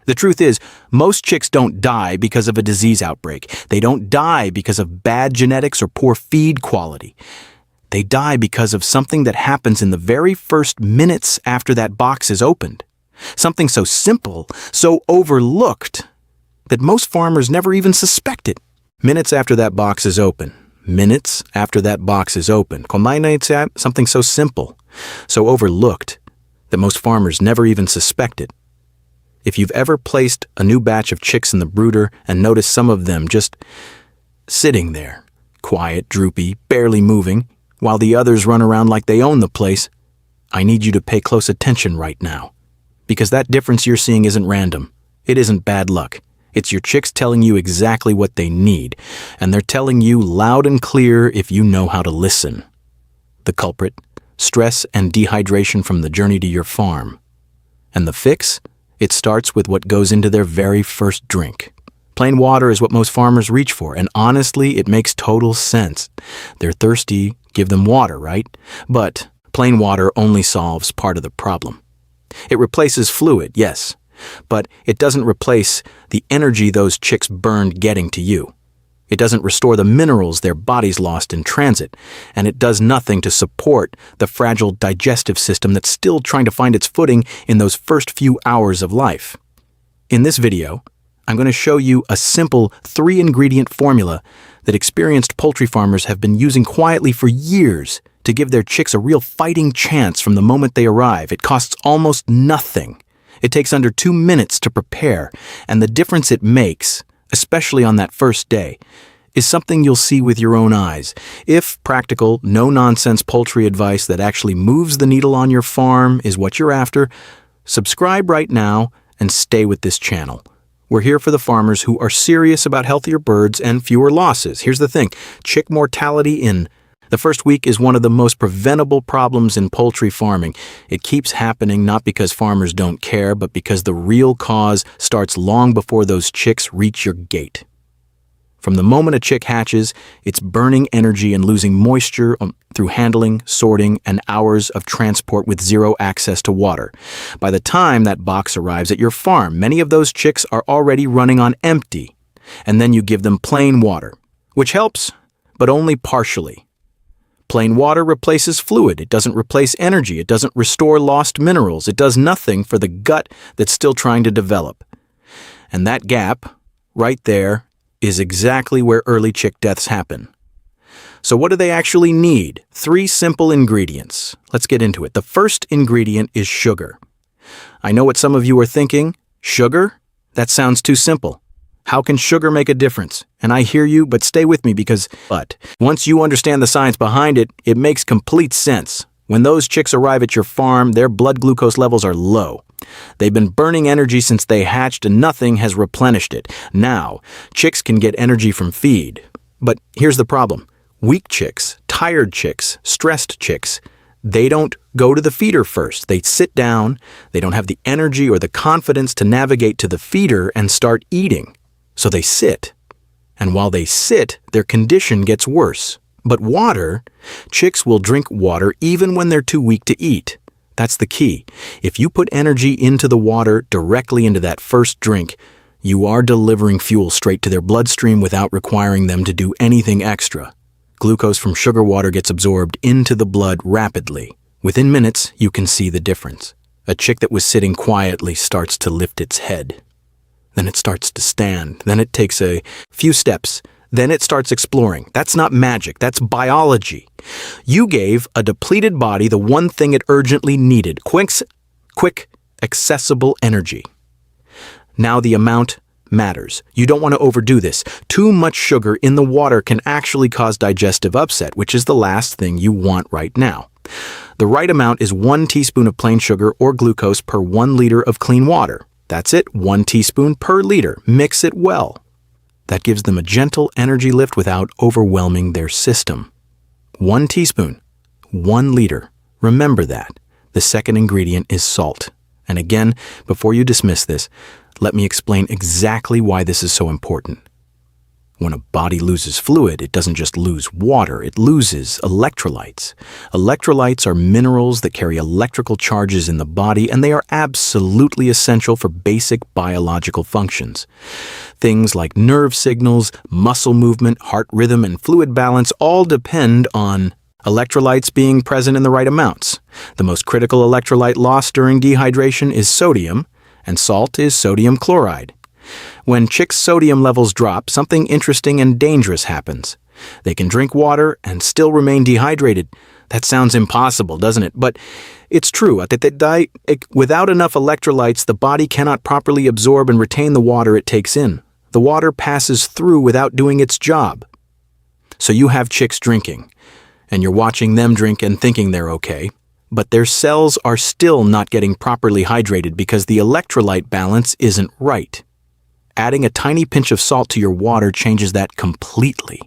The truth is, most chicks don't die because of a disease outbreak. They don't die because of bad genetics or poor feed quality. They die because of something that happens in the very first minutes after that box is opened. Something so simple, so overlooked, that most farmers never even suspect it. Minutes after that box is open. Minutes after that box is open. Something so simple, so overlooked, that most farmers never even suspect it. If you've ever placed a new batch of chicks in the brooder and noticed some of them just sitting there, quiet, droopy, barely moving, while the others run around like they own the place, I need you to pay close attention right now. Because that difference you're seeing isn't random. It isn't bad luck. It's your chicks telling you exactly what they need, and they're telling you loud and clear if you know how to listen. The culprit: stress and dehydration from the journey to your farm. And the fix? It starts with what goes into their very first drink. Plain water is what most farmers reach for, and honestly, it makes total sense. They're thirsty, give them water, right? But plain water only solves part of the problem. It replaces fluid, yes, but it doesn't replace the energy those chicks burned getting to you. It doesn't restore the minerals their bodies lost in transit, and it does nothing to support the fragile digestive system that's still trying to find its footing in those first few hours of life. In this video, I'm going to show you a simple 3-ingredient formula that experienced poultry farmers have been using quietly for years to give their chicks a real fighting chance from the moment they arrive. It costs almost nothing. It takes under 2 minutes to prepare, and the difference it makes, especially on that first day, is something you'll see with your own eyes. If practical, no-nonsense poultry advice that actually moves the needle on your farm is what you're after, subscribe right now and stay with this channel. We're here for the farmers who are serious about healthier birds and fewer losses. Here's the thing: chick mortality in the first week is one of the most preventable problems in poultry farming. It keeps happening not because farmers don't care, but because the real cause starts long before those chicks reach your gate. From the moment a chick hatches, it's burning energy and losing moisture through handling, sorting, and hours of transport with zero access to water. By the time that box arrives at your farm, many of those chicks are already running on empty. And then you give them plain water, which helps, but only partially. Plain water replaces fluid. It doesn't replace energy. It doesn't restore lost minerals. It does nothing for the gut that's still trying to develop. And that gap, right there, is exactly where early chick deaths happen. So what do they actually need? 3 simple ingredients. Let's get into it. The first ingredient is sugar. I know what some of you are thinking. Sugar? That sounds too simple. How can sugar make a difference? And I hear you, but stay with me because once you understand the science behind it, it makes complete sense. When those chicks arrive at your farm, their blood glucose levels are low. They've been burning energy since they hatched and nothing has replenished it. Now, chicks can get energy from feed. But here's the problem. Weak chicks, tired chicks, stressed chicks, they don't go to the feeder first. They sit down, they don't have the energy or the confidence to navigate to the feeder and start eating. So they sit. And while they sit, their condition gets worse. But water, chicks will drink water even when they're too weak to eat. That's the key. If you put energy into the water directly into that first drink, you are delivering fuel straight to their bloodstream without requiring them to do anything extra. Glucose from sugar water gets absorbed into the blood rapidly. Within minutes, you can see the difference. A chick that was sitting quietly starts to lift its head. Then it starts to stand. Then it takes a few steps. Then it starts exploring. That's not magic. That's biology. You gave a depleted body the one thing it urgently needed: quick, accessible energy. Now the amount matters. You don't want to overdo this. Too much sugar in the water can actually cause digestive upset, which is the last thing you want right now. The right amount is 1 teaspoon of plain sugar or glucose per 1 liter of clean water. That's it, 1 teaspoon per liter. Mix it well. That gives them a gentle energy lift without overwhelming their system. 1 teaspoon, 1 liter. Remember that. The second ingredient is salt. And again, before you dismiss this, let me explain exactly why this is so important. When a body loses fluid, it doesn't just lose water, it loses electrolytes. Electrolytes are minerals that carry electrical charges in the body, and they are absolutely essential for basic biological functions. Things like nerve signals, muscle movement, heart rhythm, and fluid balance all depend on electrolytes being present in the right amounts. The most critical electrolyte lost during dehydration is sodium, and salt is sodium chloride. When chicks' sodium levels drop, something interesting and dangerous happens. They can drink water and still remain dehydrated. That sounds impossible, doesn't it? But it's true. Without enough electrolytes, the body cannot properly absorb and retain the water it takes in. The water passes through without doing its job. So you have chicks drinking, and you're watching them drink and thinking they're okay, but their cells are still not getting properly hydrated because the electrolyte balance isn't right. Adding a tiny pinch of salt to your water changes that completely.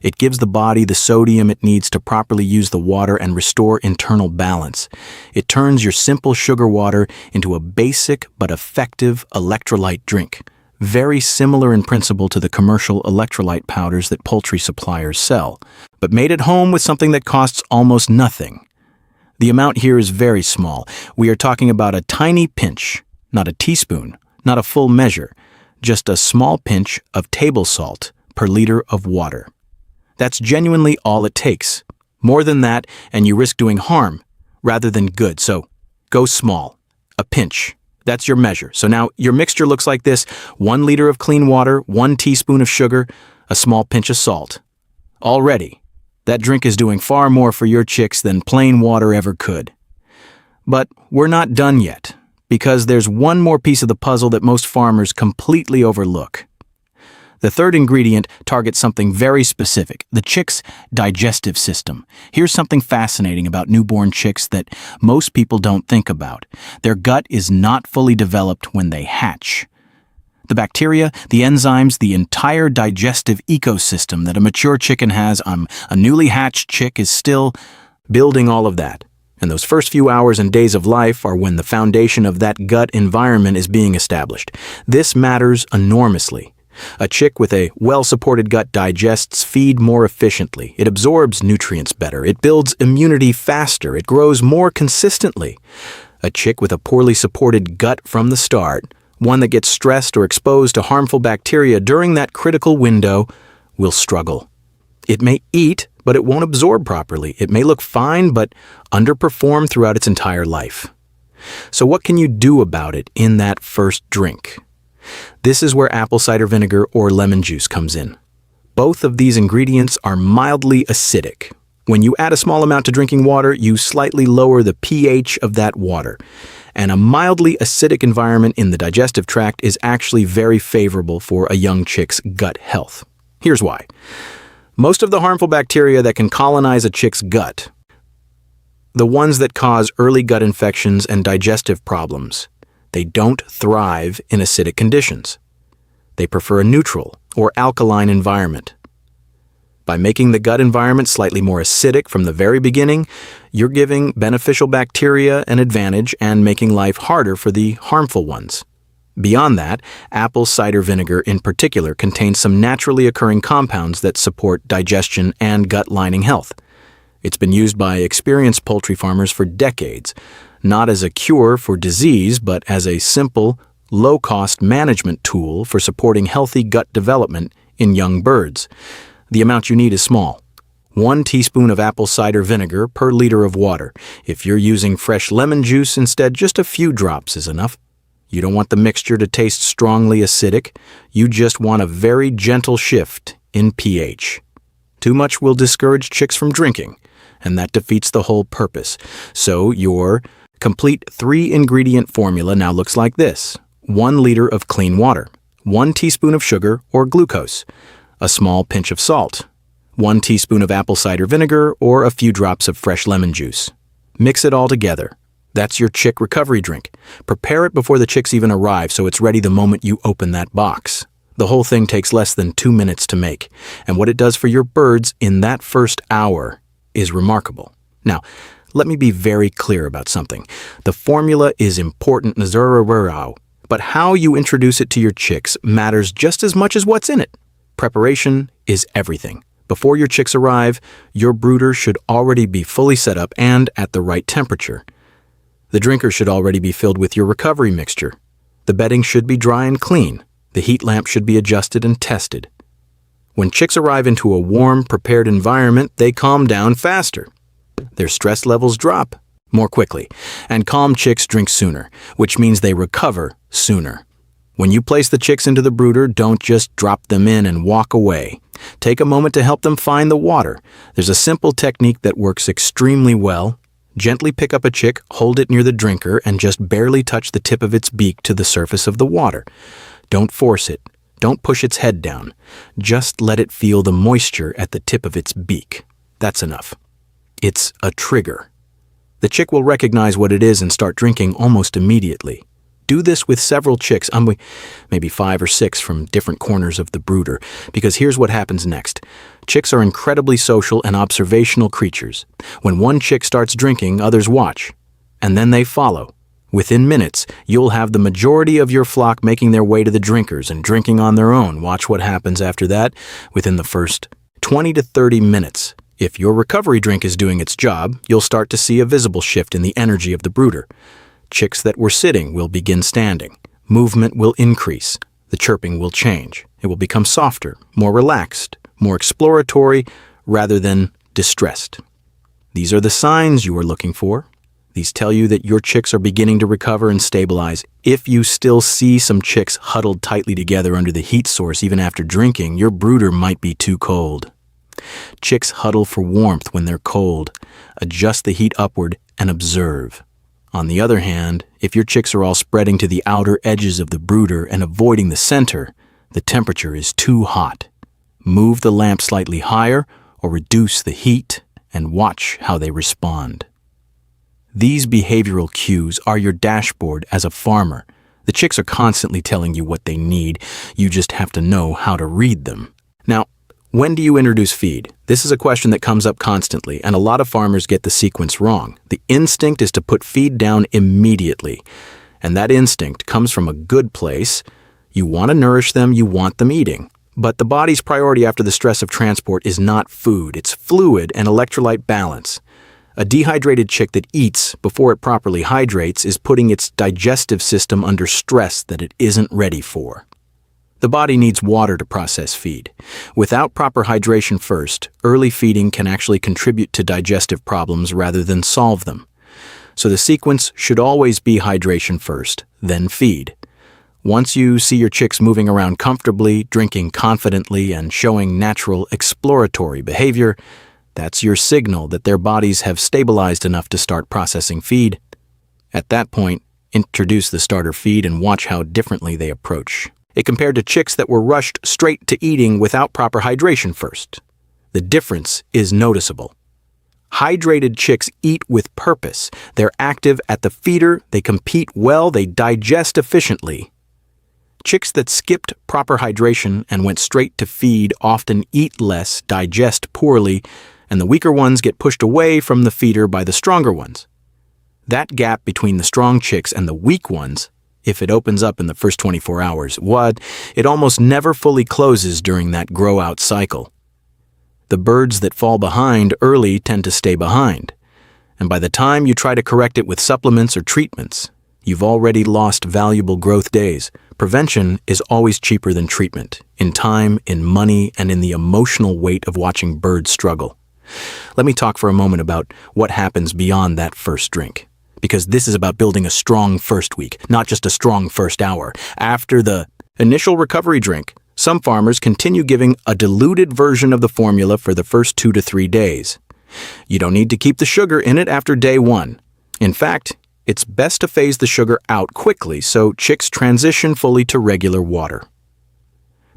It gives the body the sodium it needs to properly use the water and restore internal balance. It turns your simple sugar water into a basic but effective electrolyte drink, very similar in principle to the commercial electrolyte powders that poultry suppliers sell, but made at home with something that costs almost nothing. The amount here is very small. We are talking about a tiny pinch, not a teaspoon, not a full measure, just a small pinch of table salt per liter of water. That's genuinely all it takes. More than that, and you risk doing harm rather than good. So go small. A pinch. That's your measure. So now your mixture looks like this: 1 liter of clean water, 1 teaspoon of sugar, a small pinch of salt. Already, that drink is doing far more for your chicks than plain water ever could. But we're not done yet, because there's one more piece of the puzzle that most farmers completely overlook. The third ingredient targets something very specific: the chick's digestive system. Here's something fascinating about newborn chicks that most people don't think about. Their gut is not fully developed when they hatch. The bacteria, the enzymes, the entire digestive ecosystem that a mature chicken has on a newly hatched chick is still building all of that. And those first few hours and days of life are when the foundation of that gut environment is being established. This matters enormously. A chick with a well-supported gut digests feed more efficiently. It absorbs nutrients better. It builds immunity faster. It grows more consistently. A chick with a poorly supported gut from the start, one that gets stressed or exposed to harmful bacteria during that critical window, will struggle. It may eat, but it won't absorb properly. It may look fine, but underperform throughout its entire life. So what can you do about it in that first drink? This is where apple cider vinegar or lemon juice comes in. Both of these ingredients are mildly acidic. When you add a small amount to drinking water, you slightly lower the pH of that water. And a mildly acidic environment in the digestive tract is actually very favorable for a young chick's gut health. Here's why. Most of the harmful bacteria that can colonize a chick's gut, the ones that cause early gut infections and digestive problems, they don't thrive in acidic conditions. They prefer a neutral or alkaline environment. By making the gut environment slightly more acidic from the very beginning, you're giving beneficial bacteria an advantage and making life harder for the harmful ones. Beyond that, apple cider vinegar in particular contains some naturally occurring compounds that support digestion and gut lining health. It's been used by experienced poultry farmers for decades, not as a cure for disease, but as a simple, low-cost management tool for supporting healthy gut development in young birds. The amount you need is small. 1 teaspoon of apple cider vinegar per liter of water. If you're using fresh lemon juice instead, just a few drops is enough. You don't want the mixture to taste strongly acidic. You just want a very gentle shift in pH. Too much will discourage chicks from drinking, and that defeats the whole purpose. So your complete 3-ingredient formula now looks like this: 1 liter of clean water, 1 teaspoon of sugar or glucose, a small pinch of salt, 1 teaspoon of apple cider vinegar, or a few drops of fresh lemon juice. Mix it all together. That's your chick recovery drink. Prepare it before the chicks even arrive so it's ready the moment you open that box. The whole thing takes less than 2 minutes to make, and what it does for your birds in that first hour is remarkable. Now, let me be very clear about something. The formula is important, but how you introduce it to your chicks matters just as much as what's in it. Preparation is everything. Before your chicks arrive, your brooder should already be fully set up and at the right temperature. The drinker should already be filled with your recovery mixture. The bedding should be dry and clean. The heat lamp should be adjusted and tested. When chicks arrive into a warm, prepared environment, they calm down faster. Their stress levels drop more quickly, and calm chicks drink sooner, which means they recover sooner. When you place the chicks into the brooder, don't just drop them in and walk away. Take a moment to help them find the water. There's a simple technique that works extremely well. Gently pick up a chick, hold it near the drinker, and just barely touch the tip of its beak to the surface of the water. Don't force it. Don't push its head down. Just let it feel the moisture at the tip of its beak. That's enough. It's a trigger. The chick will recognize what it is and start drinking almost immediately. Do this with several chicks, maybe 5 or 6 from different corners of the brooder, because here's what happens next. Chicks are incredibly social and observational creatures. When one chick starts drinking, others watch, and then they follow. Within minutes, you'll have the majority of your flock making their way to the drinkers and drinking on their own. Watch what happens after that within the first 20 to 30 minutes. If your recovery drink is doing its job, you'll start to see a visible shift in the energy of the brooder. Chicks that were sitting will begin standing. Movement will increase. The chirping will change. It will become softer, more relaxed, more exploratory, rather than distressed. These are the signs you are looking for. These tell you that your chicks are beginning to recover and stabilize. If you still see some chicks huddled tightly together under the heat source even after drinking, your brooder might be too cold. Chicks huddle for warmth when they're cold. Adjust the heat upward and observe. On the other hand, if your chicks are all spreading to the outer edges of the brooder and avoiding the center, the temperature is too hot. Move the lamp slightly higher or reduce the heat and watch how they respond. These behavioral cues are your dashboard as a farmer. The chicks are constantly telling you what they need. You just have to know how to read them. Now, when do you introduce feed? This is a question that comes up constantly, and a lot of farmers get the sequence wrong. The instinct is to put feed down immediately, and that instinct comes from a good place. You want to nourish them, you want them eating. But the body's priority after the stress of transport is not food, it's fluid and electrolyte balance. A dehydrated chick that eats before it properly hydrates is putting its digestive system under stress that it isn't ready for. The body needs water to process feed. Without proper hydration first, early feeding can actually contribute to digestive problems rather than solve them. So the sequence should always be hydration first, then feed. Once you see your chicks moving around comfortably, drinking confidently, and showing natural exploratory behavior, that's your signal that their bodies have stabilized enough to start processing feed. At that point, introduce the starter feed and watch how differently they approach. It compared to chicks that were rushed straight to eating without proper hydration first. The difference is noticeable. Hydrated chicks eat with purpose. They're active at the feeder, they compete well, they digest efficiently. Chicks that skipped proper hydration and went straight to feed often eat less, digest poorly, and the weaker ones get pushed away from the feeder by the stronger ones. That gap between the strong chicks and the weak ones, if it opens up in the first 24 hours, it almost never fully closes during that grow-out cycle. The birds that fall behind early tend to stay behind, and by the time you try to correct it with supplements or treatments, you've already lost valuable growth days. Prevention is always cheaper than treatment, in time, in money, and in the emotional weight of watching birds struggle. Let me talk for a moment about what happens beyond that first drink. Because this is about building a strong first week, not just a strong first hour. After the initial recovery drink, some farmers continue giving a diluted version of the formula for the first 2 to 3 days. You don't need to keep the sugar in it after day 1. In fact, it's best to phase the sugar out quickly so chicks transition fully to regular water.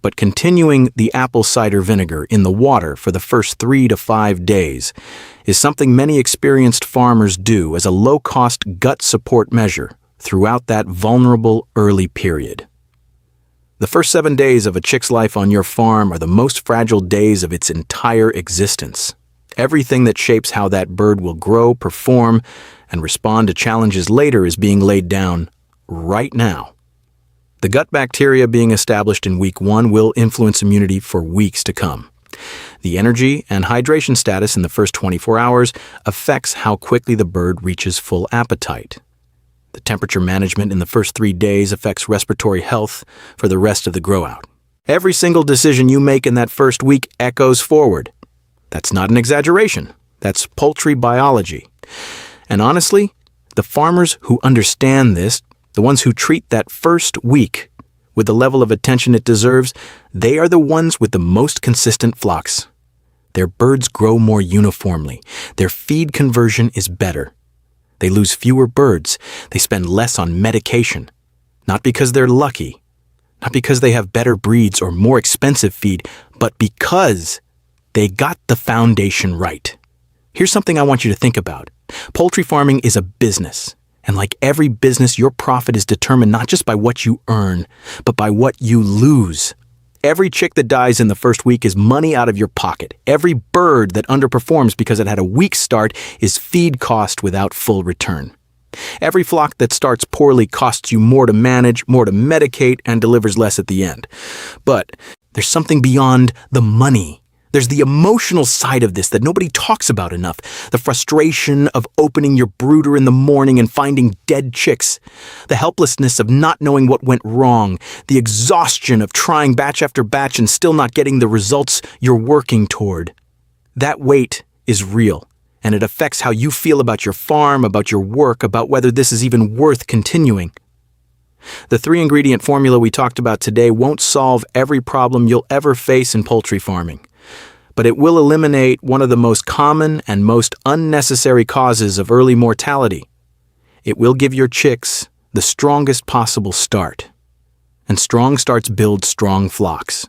But continuing the apple cider vinegar in the water for the first 3 to 5 days is something many experienced farmers do as a low-cost gut support measure throughout that vulnerable early period. The first 7 days of a chick's life on your farm are the most fragile days of its entire existence. Everything that shapes how that bird will grow, perform, and respond to challenges later is being laid down right now. The gut bacteria being established in week 1 will influence immunity for weeks to come. The energy and hydration status in the first 24 hours affects how quickly the bird reaches full appetite. The temperature management in the first 3 days affects respiratory health for the rest of the grow-out. Every single decision you make in that first week echoes forward. That's not an exaggeration. That's poultry biology. And honestly, the farmers who understand this, the ones who treat that first week with the level of attention it deserves, they are the ones with the most consistent flocks. Their birds grow more uniformly. Their feed conversion is better. They lose fewer birds. They spend less on medication. Not because they're lucky, not because they have better breeds or more expensive feed, but because they got the foundation right. Here's something I want you to think about. Poultry farming is a business. And like every business, your profit is determined not just by what you earn, but by what you lose. Every chick that dies in the first week is money out of your pocket. Every bird that underperforms because it had a weak start is feed cost without full return. Every flock that starts poorly costs you more to manage, more to medicate, and delivers less at the end. But there's something beyond the money. There's the emotional side of this that nobody talks about enough. The frustration of opening your brooder in the morning and finding dead chicks. The helplessness of not knowing what went wrong. The exhaustion of trying batch after batch and still not getting the results you're working toward. That weight is real, and it affects how you feel about your farm, about your work, about whether this is even worth continuing. The 3-ingredient formula we talked about today won't solve every problem you'll ever face in poultry farming, but it will eliminate one of the most common and most unnecessary causes of early mortality. It will give your chicks the strongest possible start. And strong starts build strong flocks.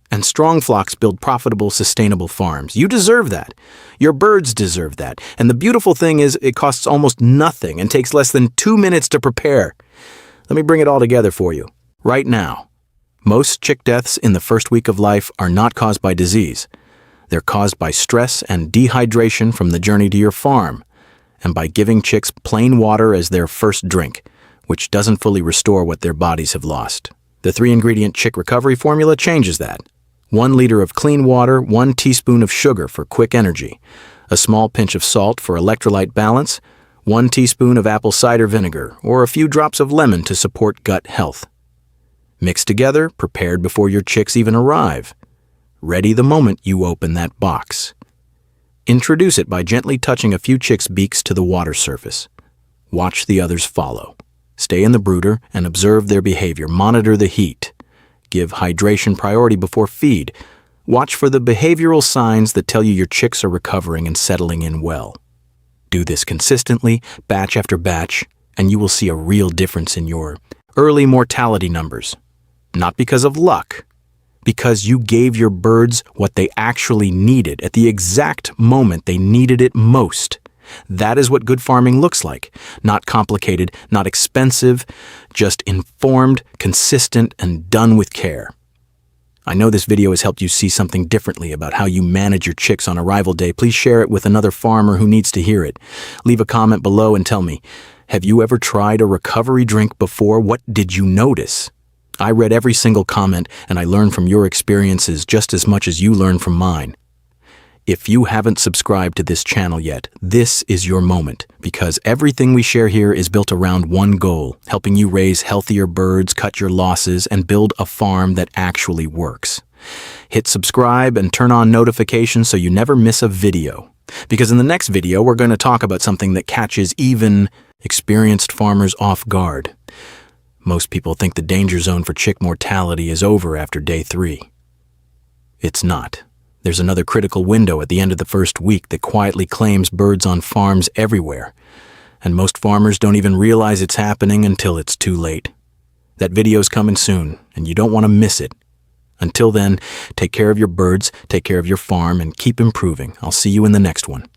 And strong flocks build profitable, sustainable farms. You deserve that. Your birds deserve that. And the beautiful thing is it costs almost nothing and takes less than 2 minutes to prepare. Let me bring it all together for you. Right now, most chick deaths in the first week of life are not caused by disease. They're caused by stress and dehydration from the journey to your farm, and by giving chicks plain water as their first drink, which doesn't fully restore what their bodies have lost. The 3-ingredient chick recovery formula changes that. 1 liter of clean water, 1 teaspoon of sugar for quick energy, a small pinch of salt for electrolyte balance, 1 teaspoon of apple cider vinegar, or a few drops of lemon to support gut health. Mixed together, prepared before your chicks even arrive. Ready the moment you open that box. Introduce it by gently touching a few chicks' beaks to the water surface. Watch the others follow. Stay in the brooder and observe their behavior. Monitor the heat. Give hydration priority before feed. Watch for the behavioral signs that tell you your chicks are recovering and settling in well. Do this consistently, batch after batch, and you will see a real difference in your early mortality numbers. Not because of luck, because you gave your birds what they actually needed at the exact moment they needed it most. That is what good farming looks like. Not complicated, not expensive, just informed, consistent, and done with care. I know this video has helped you see something differently about how you manage your chicks on arrival day. Please share it with another farmer who needs to hear it. Leave a comment below and tell me, have you ever tried a recovery drink before? What did you notice? I read every single comment, and I learned from your experiences just as much as you learn from mine. If you haven't subscribed to this channel yet, this is your moment, because everything we share here is built around one goal, helping you raise healthier birds, cut your losses, and build a farm that actually works. Hit subscribe and turn on notifications so you never miss a video. Because in the next video, we're going to talk about something that catches even experienced farmers off guard. Most people think the danger zone for chick mortality is over after day 3. It's not. There's another critical window at the end of the first week that quietly claims birds on farms everywhere, and most farmers don't even realize it's happening until it's too late. That video's coming soon, and you don't want to miss it. Until then, take care of your birds, take care of your farm, and keep improving. I'll see you in the next one.